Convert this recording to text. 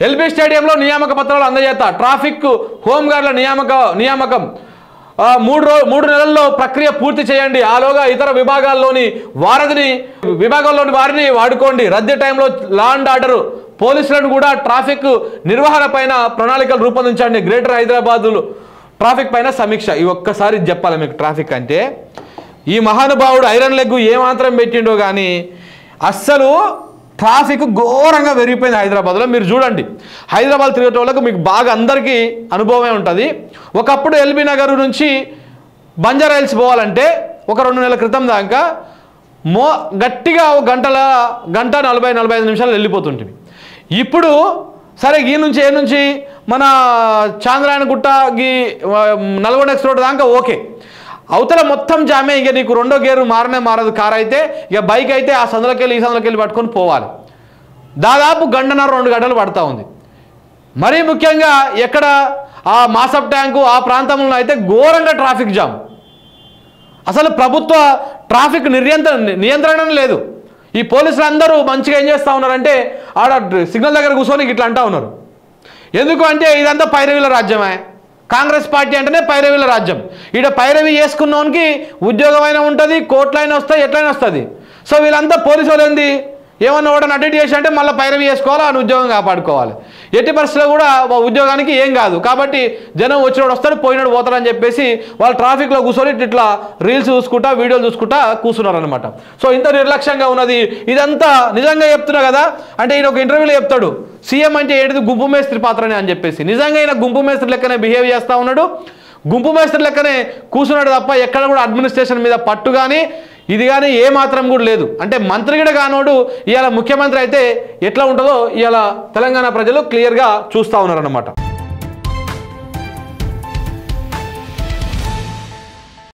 LB స్టేడియంలో నియామక పత్రాలు అందజేత ట్రాఫిక్ హోంగార్డుల నియామకం 3 నెలల్లో ప్రక్రియ పూర్తి చేయండి. ఆలోగా ఇతర విభాగాల్లోని వారిని వాడుకోండి. రద్దీ టైంలో లా అండ్ ఆర్డర్ పోలీసులను కూడా ట్రాఫిక్ నిర్వహణ పైన ప్రణాళికలు రూపొందించండి. గ్రేటర్ హైదరాబాద్ ట్రాఫిక్ పైన సమీక్ష. ఈ ఒక్కసారి చెప్పాలి మీకు. ట్రాఫిక్ అంటే ఈ మహానుభావుడు ఐరన్ లెగ్ ఏమాత్రం పెట్టిండో కానీ అస్సలు ట్రాఫిక్ ఘోరంగా పెరిగిపోయింది హైదరాబాద్లో. మీరు చూడండి, హైదరాబాద్ తిరిగేటోళ్ళకు మీకు బాగా అందరికీ అనుభవమే ఉంటుంది. ఒకప్పుడు ఎల్బీ నగర్ నుంచి బంజారా హిల్స్ పోవాలంటే ఒక 2 నెలల క్రితం దాకా గట్టిగా గంట 40-45 నిమిషాలు వెళ్ళిపోతుంటుంది. ఇప్పుడు సరే ఈ నుంచి ఏ నుంచి మన చాంద్రాయణ గుట్ట నల్గొండ ఎక్స్ రోడ్ దాకా ఓకే, అవతల మొత్తం జామే. ఇక నీకు రెండో గేరు మారదు. కార్ అయితే ఇక బైక్ అయితే ఆ సందులోకెళ్ళి ఈ సందులోకెళ్ళి పట్టుకొని పోవాలి. దాదాపు 1.5-2 గంటలు పడుతూ ఉంది. మరీ ముఖ్యంగా ఎక్కడ ఆ మాసప్ ట్యాంకు ఆ ప్రాంతంలో అయితే ఘోరంగా ట్రాఫిక్ జామ్. అసలు ప్రభుత్వ ట్రాఫిక్ నియంత్రణ లేదు. ఈ పోలీసులు అందరూ మంచిగా ఏం చేస్తూ ఉన్నారంటే ఆడ సిగ్నల్ దగ్గర కూర్చొని ఇట్లా అంటూ ఉన్నారు. ఎందుకు అంటే ఇదంతా పైరవీల రాజ్యమే. కాంగ్రెస్ పార్టీ అంటేనే పైరవీల రాజ్యం. ఈడ పైరవి చేసుకున్నోనికి ఉద్యోగమైనా ఉంటుంది, కోట్లైనా వస్తాయి, ఎట్లయినా వస్తుంది. సో వీళ్ళంతా పోలీసు వాళ్ళు ఏంది ఏమన్నా కూడా అటెండ్ చేసి అంటే మళ్ళీ పైరవి చేసుకోవాలి, ఆయన ఉద్యోగం కాపాడుకోవాలి. ఎట్టి పరిస్థితుల్లో కూడా ఉద్యోగానికి ఏం కాదు. కాబట్టి జనం వచ్చినోడు వస్తాడు, పోయినాడు పోతాడని చెప్పేసి వాళ్ళు ట్రాఫిక్లో కూర్చొని ఇట్లా రీల్స్ చూసుకుంటా వీడియోలు చూసుకుంటా కూర్చున్నారు అనమాట. సో ఇంత నిర్లక్ష్యంగా ఉన్నది ఇదంతా. నిజంగా చెప్తున్నా కదా, అంటే ఈయన ఒక ఇంటర్వ్యూలో చెప్తాడు సీఎం అంటే ఏంటిది గుంపు మేస్త్రి పాత్రనే అని చెప్పేసి. నిజంగా ఈయన గుంపు మేస్త్రి లెక్కనే బిహేవ్ చేస్తూ ఉన్నాడు, గుంపు మేస్త్రి లెక్కనే కూర్చున్నాడు తప్ప ఎక్కడ కూడా అడ్మినిస్ట్రేషన్ మీద పట్టు కానీ ఇది కానీ ఏమాత్రం కూడా లేదు. అంటే మంత్రి కూడా కానోడు ఇవాళ ముఖ్యమంత్రి అయితే ఎట్లా ఉంటుందో ఇవాళ తెలంగాణ ప్రజలు క్లియర్గా చూస్తూ ఉన్నారన్నమాట.